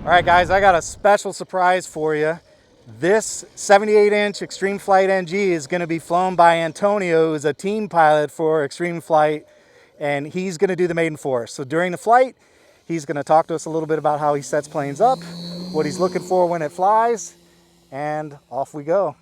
All right, guys, I got a special surprise for you. This 78-inch ExtremeFlight NG is going to be flown by Antonio, who's a team pilot for ExtremeFlight, and he's going to do the maiden for us. So during the flight, he's going to talk to us a little bit about how he sets planes up, what he's looking for when it flies, and off we go.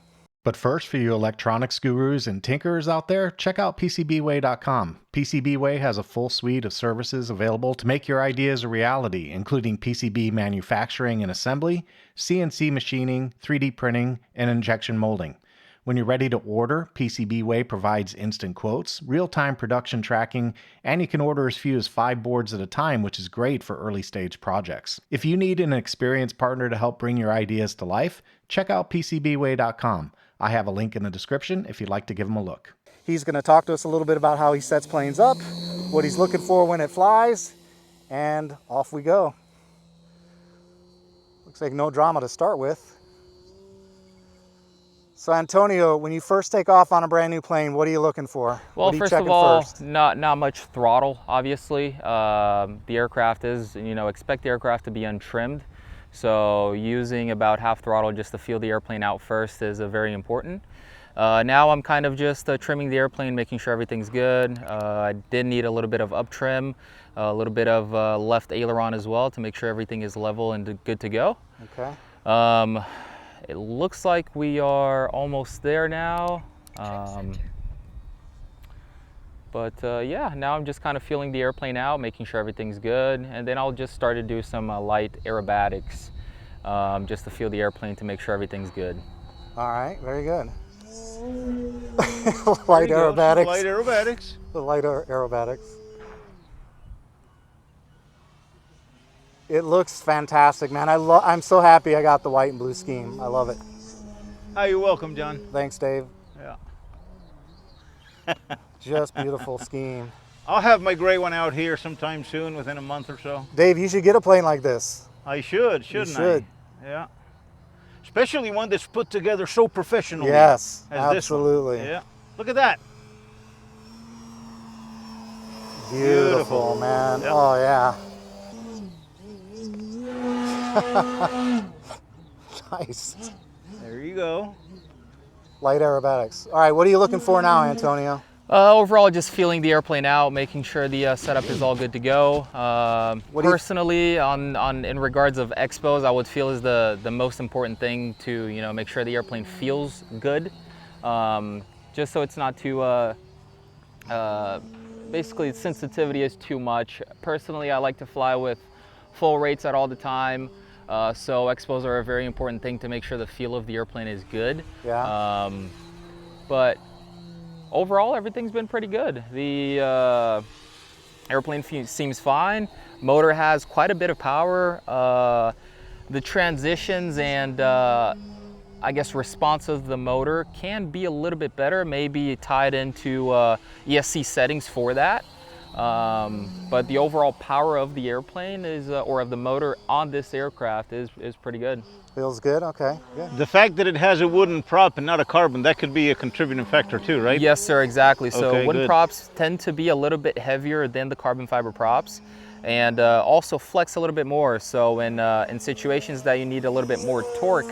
But first, for you electronics gurus and tinkerers out there, check out PCBWay.com. PCBWay has a full suite of services available to make your ideas a reality, including PCB manufacturing and assembly, CNC machining, 3D printing, and injection molding. When you're ready to order, PCBWay provides instant quotes, real-time production tracking, and you can order as few as 5 boards at a time, which is great for early-stage projects. If you need an experienced partner to help bring your ideas to life, check out PCBWay.com. I have a link in the description if you'd like to give him a look. He's going to talk to us a little bit about how he sets planes up, what he's looking for when it flies, and off we go. Looks like no drama to start with. So Antonio, when you first take off on a brand new plane, what are you looking for? Well, first of all, not much throttle, obviously. The aircraft is, expect the aircraft to be untrimmed. So using about half throttle just to feel the airplane out first is very important. Now I'm kind of just trimming the airplane, making sure everything's good. I did need a little bit of up trim, a little bit of left aileron as well to make sure everything is level and good to go. Okay. It looks like we are almost there now. Yeah, now I'm just kind of feeling the airplane out, making sure everything's good, and then I'll just start to do some light aerobatics just to feel the airplane to make sure everything's good. All right, very good. Light aerobatics. Light aerobatics. The light aerobatics. It looks fantastic, man. I'm so happy I got the white and blue scheme. I love it. Oh, you're welcome, John. Thanks, Dave. Yeah. Just beautiful scheme. I'll have my gray one out here sometime soon, within a month or so. Dave, you should get a plane like this. I should, shouldn't I? You should. Yeah. Especially one that's put together so professionally. Yes, as absolutely. This one. Yeah. Look at that. Beautiful, man. Yep. Oh, yeah. Nice. There you go. Light aerobatics. All right, what are you looking for now, Antonio? Overall, just feeling the airplane out, making sure the setup is all good to go. Personally, in regards of expos, I would feel is the most important thing to make sure the airplane feels good, just so it's not too. Basically, sensitivity is too much. Personally, I like to fly with full rates at all the time. So expos are a very important thing to make sure the feel of the airplane is good. Yeah. But overall, everything's been pretty good. The airplane seems fine. Motor has quite a bit of power. The transitions and I guess response of the motor can be a little bit better, maybe tied into ESC settings for that. But the overall power of the airplane is, or of the motor on this aircraft is pretty good. Feels good, okay, good. The fact that it has a wooden prop and not a carbon, that could be a contributing factor too, right? Yes, sir, exactly. So okay, wooden good. props tend to be a little bit heavier than the carbon fiber props, and also flex a little bit more. So in situations that you need a little bit more torque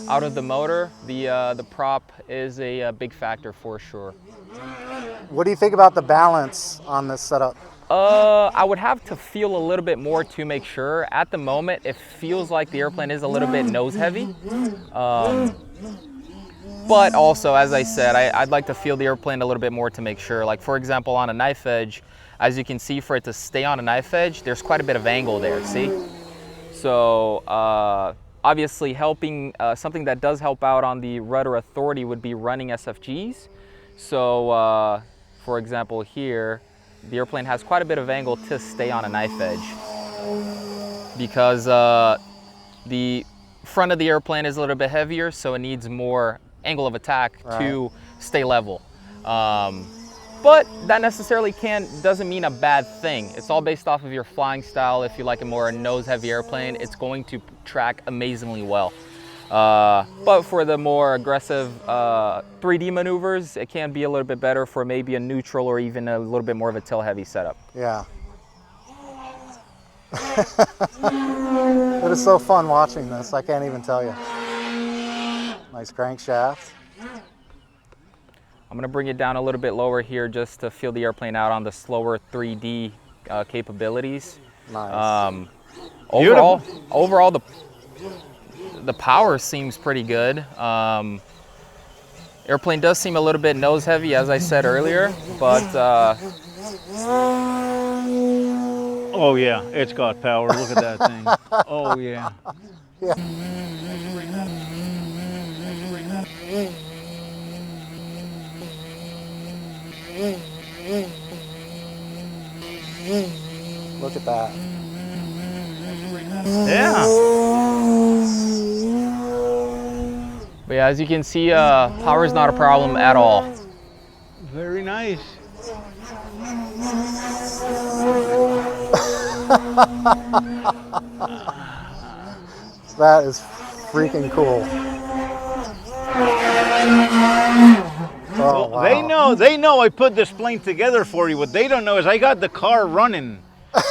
out of the motor, the prop is a big factor for sure. What do you think about the balance on this setup? I would have to feel a little bit more to make sure. At the moment, it feels like the airplane is a little bit nose heavy. But also, as I said, I'd like to feel the airplane a little bit more to make sure. Like, for example, on a knife edge, as you can see, for it to stay on a knife edge, there's quite a bit of angle there, see? So, obviously helping, something that does help out on the rudder authority would be running SFGs. So, for example, here, the airplane has quite a bit of angle to stay on a knife edge because the front of the airplane is a little bit heavier, so it needs more angle of attack to stay level. But that necessarily doesn't mean a bad thing. It's all based off of your flying style. If you like a more nose-heavy airplane, it's going to track amazingly well. But for the more aggressive 3D maneuvers, it can be a little bit better for maybe a neutral or even a little bit more of a tail-heavy setup. Yeah. It is so fun watching this. I can't even tell you. Nice crankshaft. I'm gonna bring it down a little bit lower here just to feel the airplane out on the slower 3D capabilities. Nice. Overall, the power seems pretty good. Airplane does seem a little bit nose heavy, as I said earlier, but Oh yeah, it's got power. Look at that thing. Oh yeah. Yeah. Look at that. Yeah. But yeah, as you can see, power is not a problem at all. Very nice. That is freaking cool. Oh, wow. They know I put this plane together for you. What they don't know is I got the car running.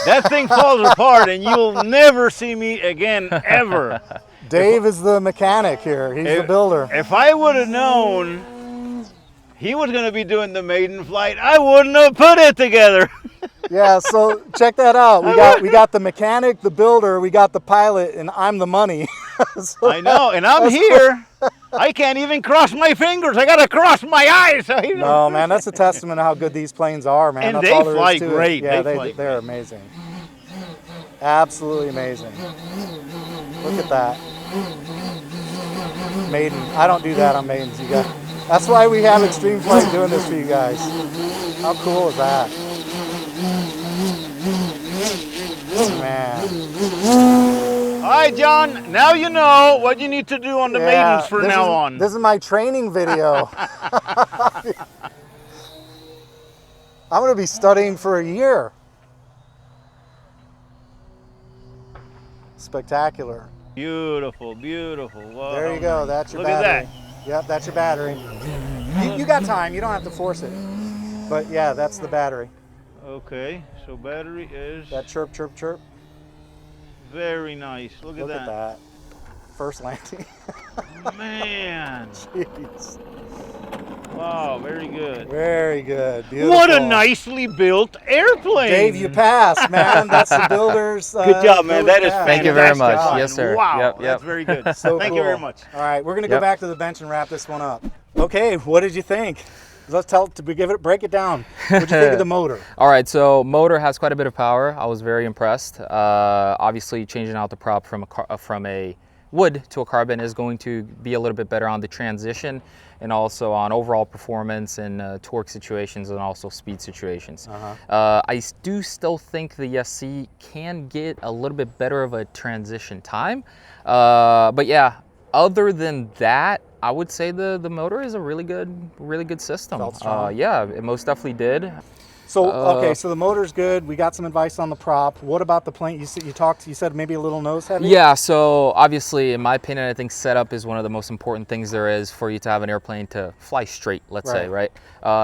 That thing falls apart and you'll never see me again, ever. Dave is the mechanic here. He's the builder. If I would have known he was going to be doing the maiden flight, I wouldn't have put it together. Yeah, so check that out. We got the mechanic, the builder, we got the pilot, and I'm the money. So I know, and I'm here. I can't even cross my fingers. I got to cross my eyes. No, man, that's a testament to how good these planes are, man. And that's they all there is fly to great. It. Yeah, They fly they're amazing. Absolutely amazing. Look at that. Maiden. I don't do that on Maidens, you guys. That's why we have ExtremeFlight doing this for you guys. How cool is that? Man. All right, John, now you know what you need to do on the Maidens from now on. This is my training video. I'm going to be studying for a year. Spectacular. Beautiful, beautiful. Wow. There you go. That's your Look battery. at that. Yep, that's your battery. You got time. You don't have to force it. But yeah, that's the battery. Okay, so battery is That chirp, chirp, chirp. very nice. Look at that. First landing. Man. Jeez. Wow, very good. Very good. Beautiful. What a nicely built airplane. Dave, you passed, man. That's the builder's. Good job, man. That is fantastic. Thank you very much. job. Yes, sir. Wow, Yep, that's very good. So Thank cool. you very much. All right, we're gonna go Yep. back to the bench and wrap this one up. Okay, what did you think? Let's break it down. What did you think of the motor? All right, so motor has quite a bit of power. I was very impressed. Obviously, changing out the prop from a wood to a carbon is going to be a little bit better on the transition and also on overall performance and torque situations and also speed situations. I do still think the SC can get a little bit better of a transition time. But yeah, other than that, I would say the motor is a really good system. Felt strong. Yeah, it most definitely did. So okay, so the motor's good. We got some advice on the prop. What about the plane? You said maybe a little nose heavy. Yeah, so obviously, in my opinion, I think setup is one of the most important things there is for you to have an airplane to fly straight, let's say, right?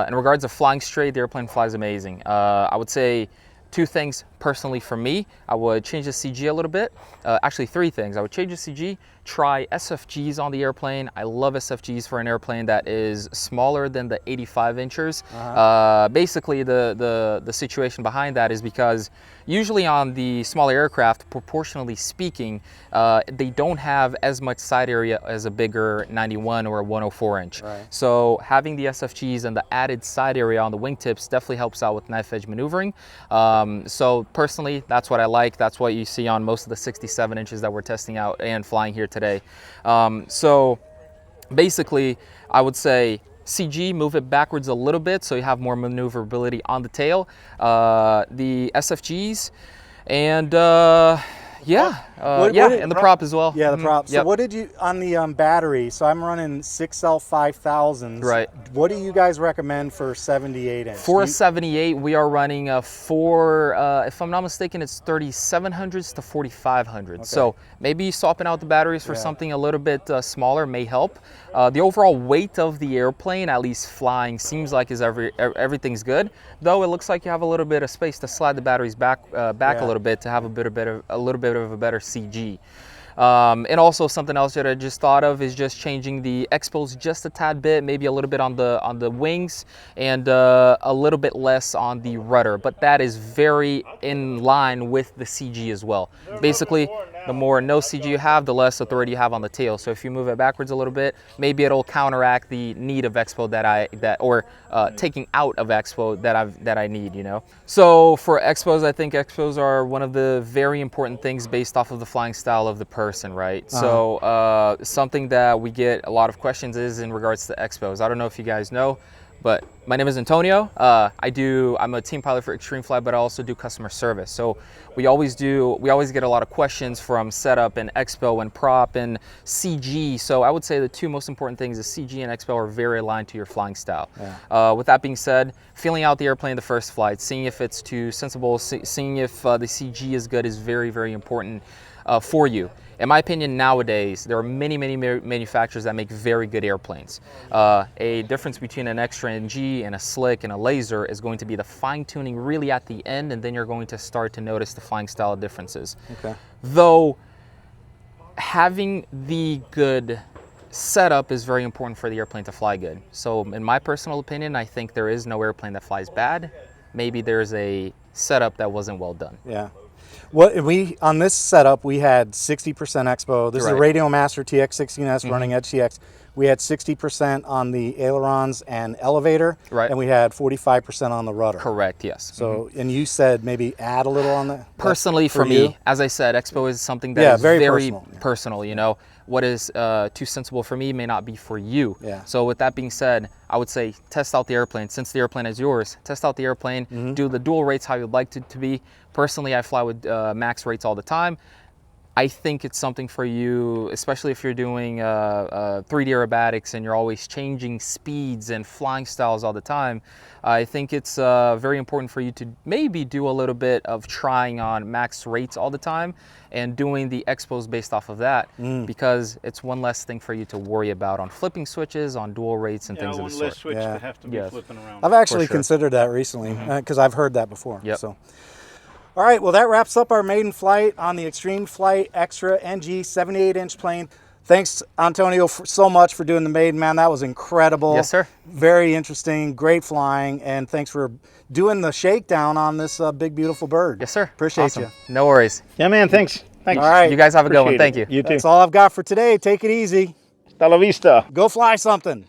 In regards to flying straight, the airplane flies amazing. I would say two things personally for me. I would change the CG a little bit. Actually, three things. I would change the CG, try SFGs on the airplane. I love SFGs for an airplane that is smaller than the 85 inches. Basically, the situation behind that is because usually on the smaller aircraft, proportionally speaking, they don't have as much side area as a bigger 91 or a 104 inch. Right. So having the SFGs and the added side area on the wingtips definitely helps out with knife edge maneuvering. So personally, that's what I like. That's what you see on most of the 67 inches that we're testing out and flying here today. So basically, I would say CG, move it backwards a little bit so you have more maneuverability on the tail. The SFGs, and and the prop as well. Yeah, the prop. So Yep. what did you, on the battery, so I'm running 6L5000s. Right. What do you guys recommend for 78 inch? For a 78, we are running a if I'm not mistaken, it's 3700s to 4500s. So maybe swapping out the batteries for something a little bit smaller may help. The overall weight of the airplane, at least flying, seems like everything's good. Though it looks like you have a little bit of space to slide the batteries back a little bit to have a little bit bit of a better CG. And also something else that I just thought of is just changing the expos just a tad bit, maybe a little bit on the wings, and a little bit less on the rudder. But that is very in line with the CG as well. Basically, the more no CG you have, the less authority you have on the tail. So if you move it backwards a little bit, maybe it'll counteract the need of expo taking out of expo that I need, you know. So for expos, I think expos are one of the very important things based off of the flying style of the person, right? So something that we get a lot of questions is in regards to expos. I don't know if you guys know, but my name is Antonio. I'm a team pilot for ExtremeFlight, but I also do customer service. So we always get a lot of questions from setup and expo and prop and CG. So I would say the two most important things is CG and expo are very aligned to your flying style. Yeah. With that being said, feeling out the airplane the first flight, seeing if it's too sensible, seeing if the CG is good is very, very important for you. In my opinion, nowadays, there are many manufacturers that make very good airplanes. A difference between an Extra NG and a Slick and a Laser is going to be the fine-tuning really at the end, and then you're going to start to notice the flying style differences. Okay. Though, having the good setup is very important for the airplane to fly good. So, in my personal opinion, I think there is no airplane that flies bad. Maybe there's a setup that wasn't well done. Yeah. On this setup, we had 60% expo. This is a Radio Master TX16S running Edge TX. We had 60% on the ailerons and elevator, and we had 45% on the rudder. Correct, yes. So, and you said maybe add a little on that? Personally, for me, as I said, expo is something that is very personal, you know. What is too sensible for me may not be for you. Yeah. So with that being said, I would say test out the airplane. Since the airplane is yours, test out the airplane, do the dual rates how you'd like it to be. Personally, I fly with max rates all the time. I think it's something for you, especially if you're doing 3D aerobatics and you're always changing speeds and flying styles all the time. I think it's very important for you to maybe do a little bit of trying on max rates all the time and doing the expos based off of that, because it's one less thing for you to worry about on flipping switches, on dual rates and things of the sort. One less switch to have to be flipping around. I've actually considered that recently because I've heard that before. Yep. So. All right, well, that wraps up our maiden flight on the ExtremeFlight Extra NG 78-inch plane. Thanks, Antonio, so much for doing the Maiden, man. That was incredible. Yes, sir. Very interesting, great flying, and thanks for doing the shakedown on this big, beautiful bird. Yes, sir. Appreciate you. No worries. Yeah, man, thanks. Thanks. All right. You guys have a good one. Thank you. You too. That's all I've got for today. Take it easy. Hasta la vista. Go fly something.